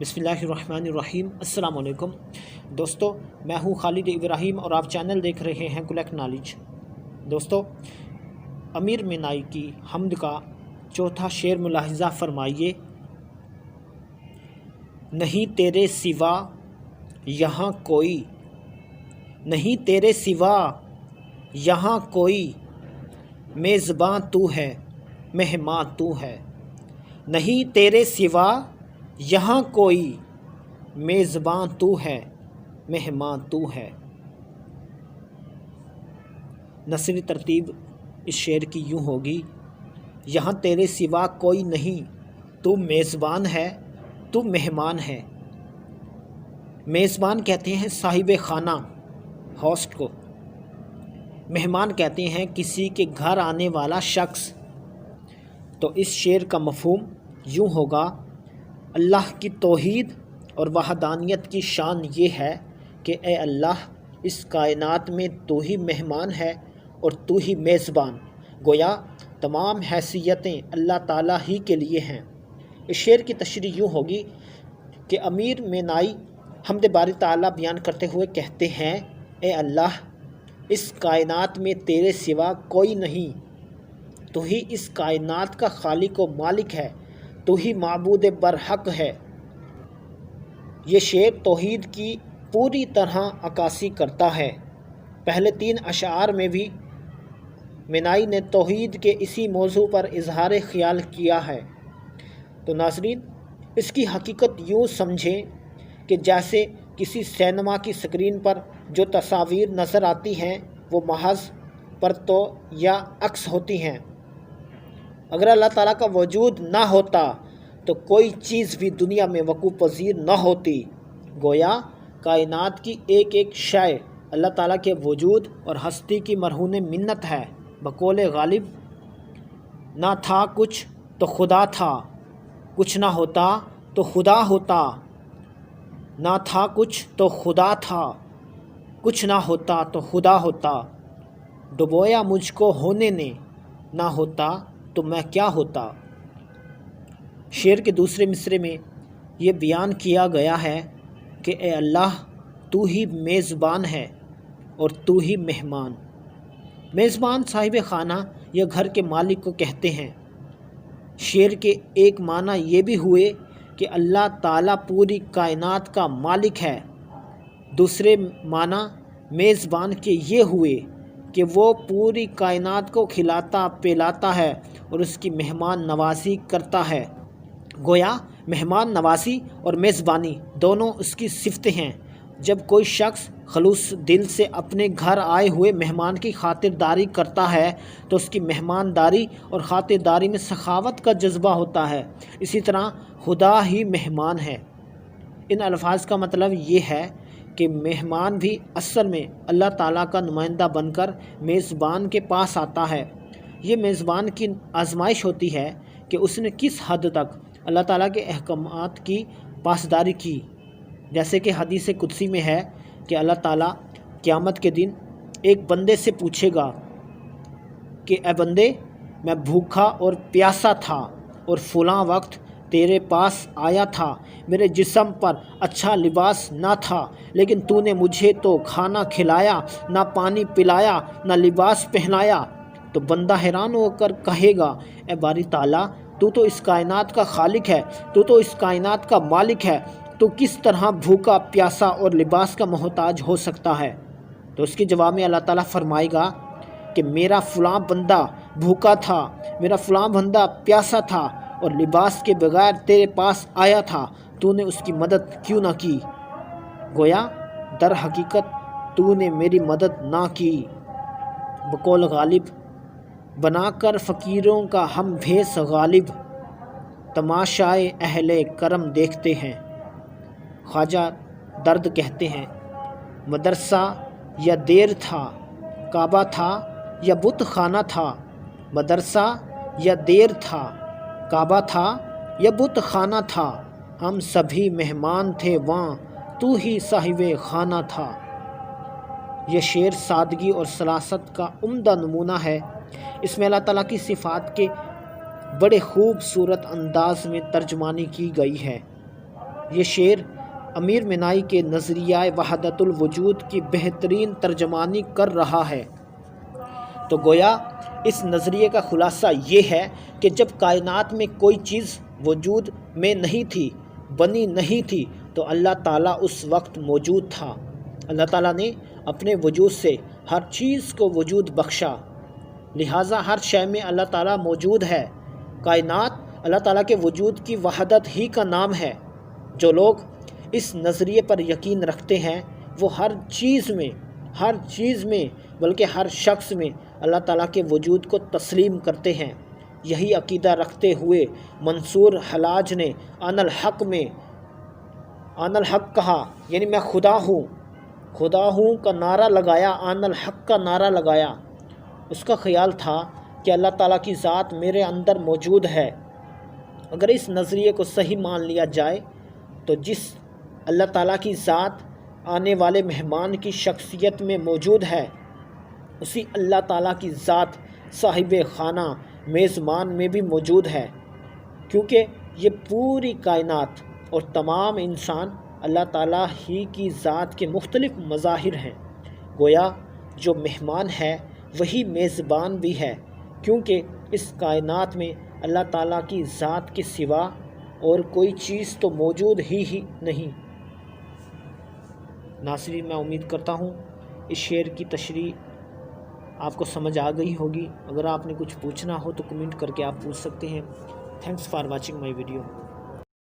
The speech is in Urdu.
بسم اللہ الرحمن الرحیم۔ السلام علیکم دوستو، میں ہوں خالد ابراہیم اور آپ چینل دیکھ رہے ہیں کلیکٹ نالج۔ دوستو، امیر مینائی کی حمد کا چوتھا شعر ملاحظہ فرمائیے۔ نہیں تیرے سوا یہاں کوئی، نہیں تیرے سوا یہاں کوئی، میزباں تو ہے مہمان تو ہے۔ نہیں تیرے سوا یہاں کوئی، میزباں تو ہے مہمان تو ہے۔ نثری ترتیب اس شعر کی یوں ہوگی: یہاں تیرے سوا کوئی نہیں، تو میزبان ہے تو مہمان ہے۔ میزبان کہتے ہیں صاحب خانہ، ہوسٹ کو۔ مہمان کہتے ہیں کسی کے گھر آنے والا شخص۔ تو اس شعر کا مفہوم یوں ہوگا: اللہ کی توحید اور وحدانیت کی شان یہ ہے کہ اے اللہ، اس کائنات میں تو ہی مہمان ہے اور تو ہی میزبان، گویا تمام حیثیتیں اللہ تعالیٰ ہی کے لیے ہیں۔ اس شعر کی تشریح یوں ہوگی کہ امیر مینائی حمد باری تعالیٰ بیان کرتے ہوئے کہتے ہیں: اے اللہ، اس کائنات میں تیرے سوا کوئی نہیں، تو ہی اس کائنات کا خالق و مالک ہے، تو ہی معبود برحق ہے۔ یہ شعر توحید کی پوری طرح عکاسی کرتا ہے۔ پہلے 3 اشعار میں بھی مینائی نے توحید کے اسی موضوع پر اظہار خیال کیا ہے۔ تو ناظرین، اس کی حقیقت یوں سمجھیں کہ جیسے کسی سینما کی سکرین پر جو تصاویر نظر آتی ہیں وہ محض پرتو یا عکس ہوتی ہیں۔ اگر اللہ تعالیٰ کا وجود نہ ہوتا تو کوئی چیز بھی دنیا میں وقوع پذیر نہ ہوتی، گویا کائنات کی ایک ایک شے اللہ تعالیٰ کے وجود اور ہستی کی مرہون منت ہے۔ بقول غالب: نہ تھا کچھ تو خدا تھا، کچھ نہ ہوتا تو خدا ہوتا۔ نہ تھا کچھ تو خدا تھا، کچھ نہ ہوتا تو خدا ہوتا۔ ڈبویا مجھ کو ہونے نے، نہ ہوتا تو میں کیا ہوتا۔ شعر کے دوسرے مصرعے میں یہ بیان کیا گیا ہے کہ اے اللہ، تو ہی میزبان ہے اور تو ہی مہمان۔ میزبان صاحب خانہ یا گھر کے مالک کو کہتے ہیں۔ شعر کے ایک معنی یہ بھی ہوئے کہ اللہ تعالیٰ پوری کائنات کا مالک ہے۔ دوسرے معنی میزبان کے یہ ہوئے کہ وہ پوری کائنات کو کھلاتا پلاتا ہے اور اس کی مہمان نوازی کرتا ہے۔ گویا مہمان نوازی اور میزبانی دونوں اس کی صفتیں ہیں۔ جب کوئی شخص خلوص دل سے اپنے گھر آئے ہوئے مہمان کی خاطرداری کرتا ہے تو اس کی مہمانداری اور خاطرداری میں سخاوت کا جذبہ ہوتا ہے۔ اسی طرح خدا ہی مہمان ہے۔ ان الفاظ کا مطلب یہ ہے کہ مہمان بھی اصل میں اللہ تعالیٰ کا نمائندہ بن کر میزبان کے پاس آتا ہے۔ یہ میزبان کی آزمائش ہوتی ہے کہ اس نے کس حد تک اللہ تعالیٰ کے احکامات کی پاسداری کی۔ جیسے کہ حدیث قدسی میں ہے کہ اللہ تعالیٰ قیامت کے دن ایک بندے سے پوچھے گا کہ اے بندے، میں بھوکا اور پیاسا تھا اور فلاں وقت تیرے پاس آیا تھا، میرے جسم پر اچھا لباس نہ تھا، لیکن تو نے مجھے تو کھانا کھلایا، نہ پانی پلایا، نہ لباس پہنایا۔ تو بندہ حیران ہو کر کہے گا: اے باری تعالیٰ، تو تو اس کائنات کا خالق ہے، تو تو اس کائنات کا مالک ہے، تو کس طرح بھوکا پیاسا اور لباس کا محتاج ہو سکتا ہے؟ تو اس کے جواب میں اللہ تعالیٰ فرمائے گا کہ میرا فلاں بندہ بھوکا تھا، میرا فلاں بندہ پیاسا تھا اور لباس کے بغیر تیرے پاس آیا تھا، تو نے اس کی مدد کیوں نہ کی؟ گویا در حقیقت تو نے میری مدد نہ کی۔ بقول غالب: بنا کر فقیروں کا ہم بھیس غالب، تماشائے اہل کرم دیکھتے ہیں۔ خواجہ درد کہتے ہیں: مدرسہ یا دیر تھا، کعبہ تھا یا بت خانہ تھا، مدرسہ یا دیر تھا، کعبہ تھا یا بت خانہ تھا، ہم سبھی مہمان تھے وہاں، تو ہی صاحب خانہ تھا۔ یہ شعر سادگی اور سلاست کا عمدہ نمونہ ہے۔ اس میں اللہ تعالیٰ کی صفات کے بڑے خوبصورت انداز میں ترجمانی کی گئی ہے۔ یہ شعر امیر منائی کے نظریہ وحدت الوجود کی بہترین ترجمانی کر رہا ہے۔ تو گویا اس نظریے کا خلاصہ یہ ہے کہ جب کائنات میں کوئی چیز وجود میں نہیں تھی، بنی نہیں تھی، تو اللہ تعالیٰ اس وقت موجود تھا۔ اللہ تعالیٰ نے اپنے وجود سے ہر چیز کو وجود بخشا، لہٰذا ہر شے میں اللہ تعالیٰ موجود ہے۔ کائنات اللہ تعالیٰ کے وجود کی وحدت ہی کا نام ہے۔ جو لوگ اس نظریے پر یقین رکھتے ہیں وہ ہر چیز میں بلکہ ہر شخص میں اللہ تعالیٰ کے وجود کو تسلیم کرتے ہیں۔ یہی عقیدہ رکھتے ہوئے منصور حلاج نے آن الحق کہا، یعنی میں خدا ہوں کا نعرہ لگایا، آن الحق کا نعرہ لگایا۔ اس کا خیال تھا کہ اللہ تعالیٰ کی ذات میرے اندر موجود ہے۔ اگر اس نظریے کو صحیح مان لیا جائے تو جس اللہ تعالیٰ کی ذات آنے والے مہمان کی شخصیت میں موجود ہے، اسی اللہ تعالیٰ کی ذات صاحب خانہ میزبان میں بھی موجود ہے، کیونکہ یہ پوری کائنات اور تمام انسان اللہ تعالیٰ ہی کی ذات کے مختلف مظاہر ہیں۔ گویا جو مہمان ہے وہی میزبان بھی ہے، کیونکہ اس کائنات میں اللہ تعالیٰ کی ذات کے سوا اور کوئی چیز تو موجود ہی نہیں۔ ناظرین، میں امید کرتا ہوں اس شعر کی تشریح آپ کو سمجھ آ گئی ہوگی۔ اگر آپ نے کچھ پوچھنا ہو تو کمنٹ کر کے آپ پوچھ سکتے ہیں۔ Thanks for watching my video.